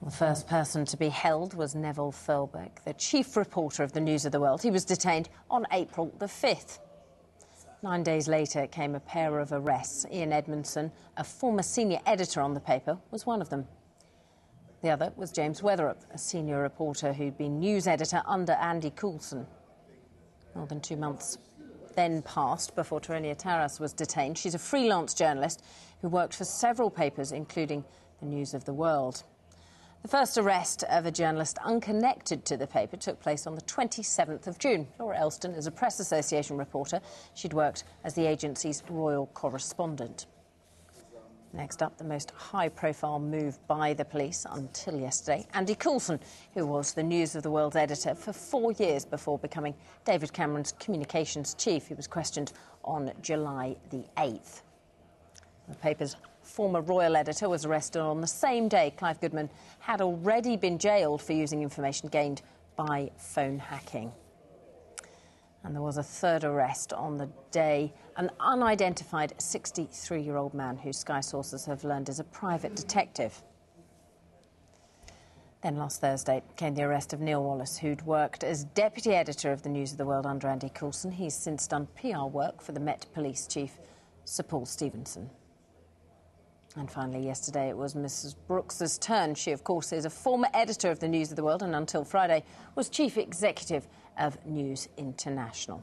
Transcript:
The first person to be held was Neville Thurlbeck, the chief reporter of the News of the World. He was detained on April the 5th. 9 days later came a pair of arrests. Ian Edmondson, a former senior editor on the paper, was one of them. The other was James Weatherup, a senior reporter who'd been news editor under Andy Coulson. More than 2 months then passed before Terenia Taras was detained. She's a freelance journalist who worked for several papers, including the News of the World. The first arrest of a journalist unconnected to the paper took place on the 27th of June. Laura Elston is a Press Association reporter. She'd worked as the agency's royal correspondent. Next up, the most high-profile move by the police until yesterday. Andy Coulson, who was the News of the World's editor for 4 years before becoming David Cameron's communications chief. He was questioned on July the 8th. The paper's former royal editor was arrested on the same day. Clive Goodman had already been jailed for using information gained by phone hacking. And there was a third arrest on the day. An unidentified 63-year-old man who Sky sources have learned is a private detective. Then last Thursday came the arrest of Neil Wallace, who'd worked as deputy editor of the News of the World under Andy Coulson. He's since done PR work for the Met Police chief, Sir Paul Stevenson. And finally, yesterday, it was Mrs Brooks's turn. She, of course, is a former editor of the News of the World and until Friday was chief executive of News International.